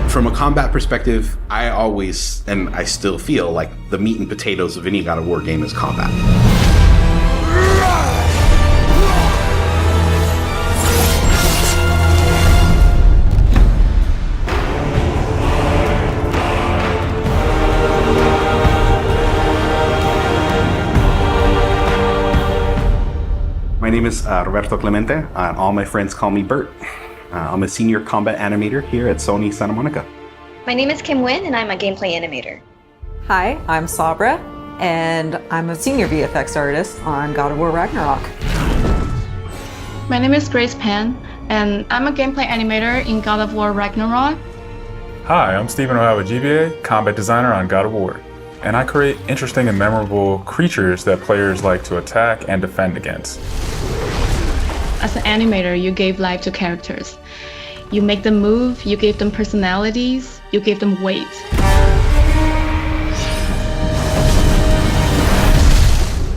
From a combat perspective, I always, and I still feel like the meat and potatoes of any God of War game is combat. My name is Roberto Clemente. All my friends call me Bert. I'm a senior combat animator here at Sony Santa Monica. My name is Kim Nguyen, and I'm a gameplay animator. Hi, I'm Sabra, and I'm a senior VFX artist on God of War Ragnarok. My name is Grace Pan, and I'm a gameplay animator in God of War Ragnarok. Hi, I'm Stephen O'Hara, GBA, combat designer on God of War. And I create interesting and memorable creatures that players like to attack and defend against. As an animator, you gave life to characters. You make them move, you gave them personalities, you gave them weight.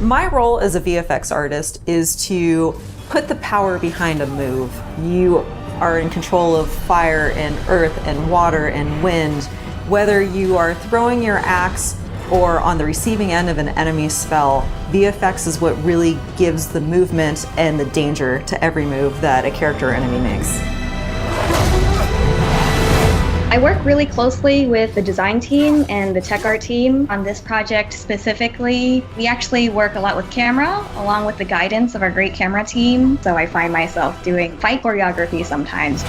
My role as a VFX artist is to put the power behind a move. You are in control of fire and earth and water and wind. Whether you are throwing your axe or on the receiving end of an enemy spell, VFX is what really gives the movement and the danger to every move that a character or enemy makes. I work really closely with the design team and the tech art team on this project specifically. We actually work a lot with camera, along with the guidance of our great camera team, so I find myself doing fight choreography sometimes.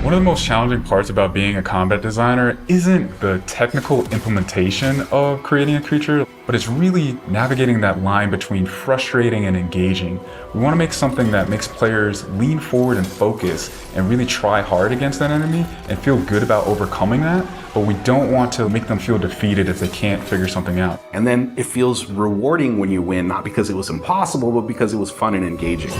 One of the most challenging parts about being a combat designer isn't the technical implementation of creating a creature, but it's really navigating that line between frustrating and engaging. We want to make something that makes players lean forward and focus and really try hard against that enemy and feel good about overcoming that, but we don't want to make them feel defeated if they can't figure something out. And then it feels rewarding when you win, not because it was impossible, but because it was fun and engaging.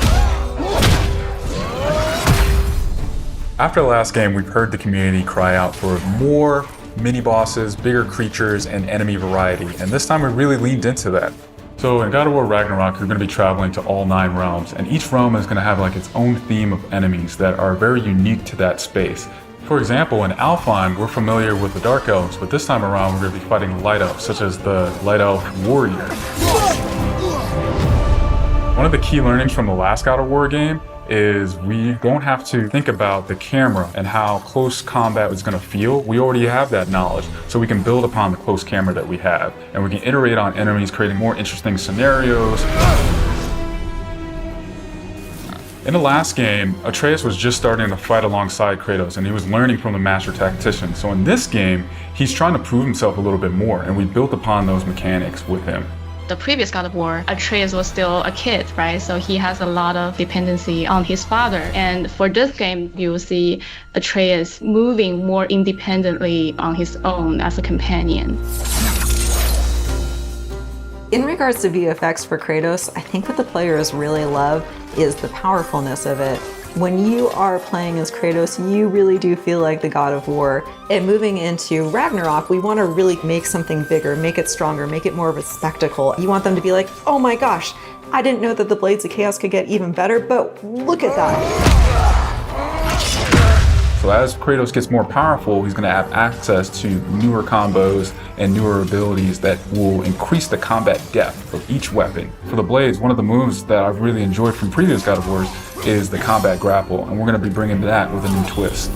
After the last game, we've heard the community cry out for more mini-bosses, bigger creatures, and enemy variety, and this time we really leaned into that. So in God of War Ragnarok, you're going to be traveling to all 9 realms, and each realm is going to have like its own theme of enemies that are very unique to that space. For example, in Alfheim, we're familiar with the Dark Elves, but this time around we're going to be fighting Light Elves, such as the Light Elf Warrior. One of the key learnings from the last God of War game is we don't have to think about the camera and how close combat is going to feel. We already have that knowledge, so we can build upon the close camera that we have, and we can iterate on enemies, creating more interesting scenarios. In the last game, Atreus was just starting to fight alongside Kratos, and he was learning from the master tactician. So in this game, he's trying to prove himself a little bit more, and we built upon those mechanics with him. The previous God of War, Atreus was still a kid, right? So he has a lot of dependency on his father. And for this game, you'll see Atreus moving more independently on his own as a companion. In regards to VFX for Kratos, I think what the players really love is the powerfulness of it. When you are playing as Kratos, you really do feel like the God of War. And moving into Ragnarok, we want to really make something bigger, make it stronger, make it more of a spectacle. You want them to be like, oh my gosh, I didn't know that the Blades of Chaos could get even better, but look at that. So as Kratos gets more powerful, he's going to have access to newer combos and newer abilities that will increase the combat depth of each weapon. For the Blades, one of the moves that I've really enjoyed from previous God of Wars is the combat grapple, and we're going to be bringing that with a new twist.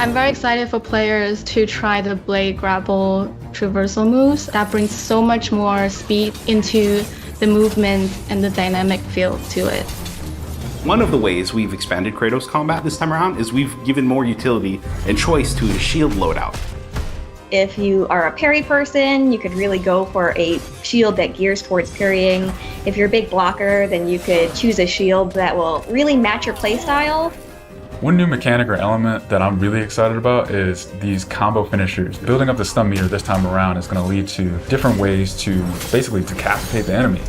I'm very excited for players to try the blade grapple traversal moves. That brings so much more speed into the movement and the dynamic feel to it. One of the ways we've expanded Kratos combat this time around is we've given more utility and choice to his shield loadout. If you are a parry person, you could really go for a shield that gears towards parrying. If you're a big blocker, then you could choose a shield that will really match your playstyle. One new mechanic or element that I'm really excited about is these combo finishers. Building up the stun meter this time around is going to lead to different ways to basically decapitate the enemy.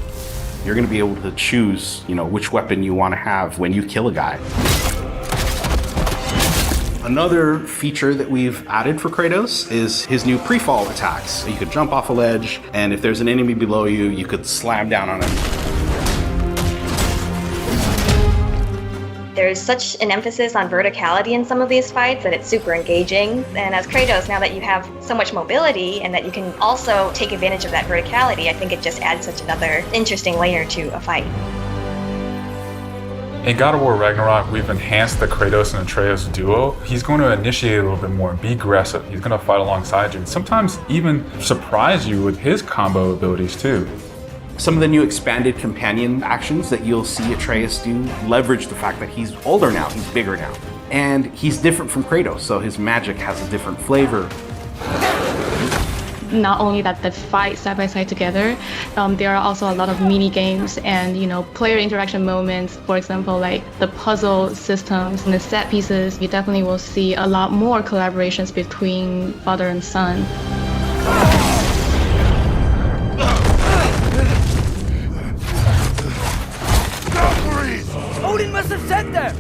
You're going to be able to choose, which weapon you want to have when you kill a guy. Another feature that we've added for Kratos is his new pre-fall attacks. You could jump off a ledge, and if there's an enemy below you, you could slam down on him. There's such an emphasis on verticality in some of these fights that it's super engaging. And as Kratos, now that you have so much mobility and that you can also take advantage of that verticality, I think it just adds such another interesting layer to a fight. In God of War Ragnarok, we've enhanced the Kratos and Atreus duo. He's going to initiate a little bit more and be aggressive. He's going to fight alongside you and sometimes even surprise you with his combo abilities too. Some of the new expanded companion actions that you'll see Atreus do leverage the fact that he's older now, he's bigger now. And he's different from Kratos, so his magic has a different flavor. Not only that they fight side by side together, there are also a lot of mini games and player interaction moments. For example, like the puzzle systems and the set pieces. You definitely will see a lot more collaborations between father and son. Odin must have sent them!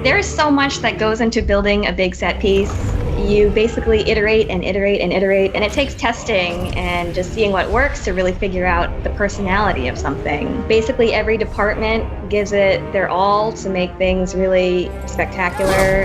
There's so much that goes into building a big set piece. You basically iterate and iterate and iterate, and it takes testing and just seeing what works to really figure out the personality of something. Basically, every department gives it their all to make things really spectacular.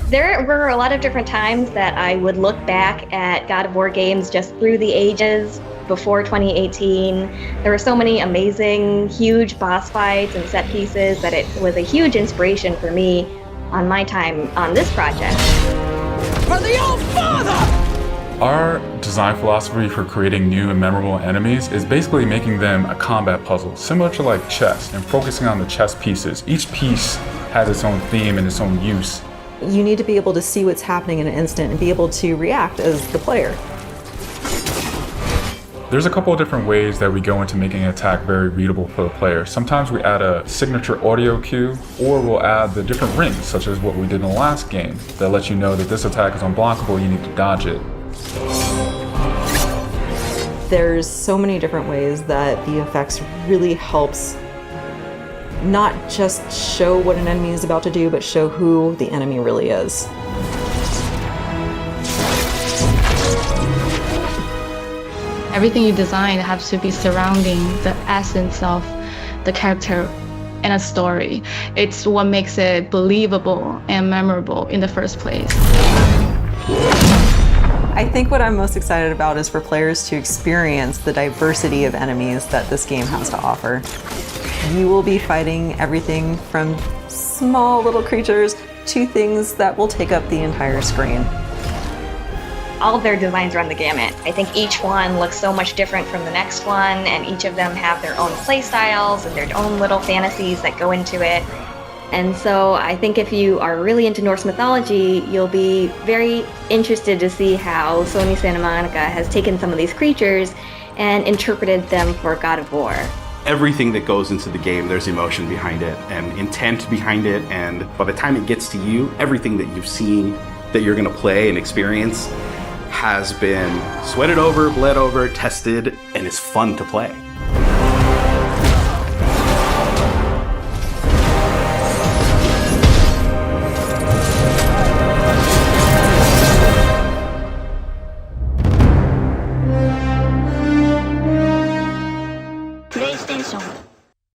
There were a lot of different times that I would look back at God of War games just through the ages before 2018. There were so many amazing, huge boss fights and set pieces that it was a huge inspiration for me on my time on this project. For the old father! Our design philosophy for creating new and memorable enemies is basically making them a combat puzzle, similar to like chess, and focusing on the chess pieces. Each piece has its own theme and its own use. You need to be able to see what's happening in an instant and be able to react as the player. There's a couple of different ways that we go into making an attack very readable for the player. Sometimes we add a signature audio cue, or we'll add the different rings, such as what we did in the last game, that lets you know that this attack is unblockable, you need to dodge it. There's so many different ways that VFX really helps not just show what an enemy is about to do, but show who the enemy really is. Everything you design has to be surrounding the essence of the character and a story. It's what makes it believable and memorable in the first place. I think what I'm most excited about is for players to experience the diversity of enemies that this game has to offer. You will be fighting everything from small little creatures to things that will take up the entire screen. All of their designs run the gamut. I think each one looks so much different from the next one, and each of them have their own play styles and their own little fantasies that go into it. And so I think if you are really into Norse mythology, you'll be very interested to see how Sony Santa Monica has taken some of these creatures and interpreted them for God of War. Everything that goes into the game, there's emotion behind it and intent behind it, and by the time it gets to you, everything that you've seen that you're going to play and experience has been sweated over, bled over, tested, and is fun to play.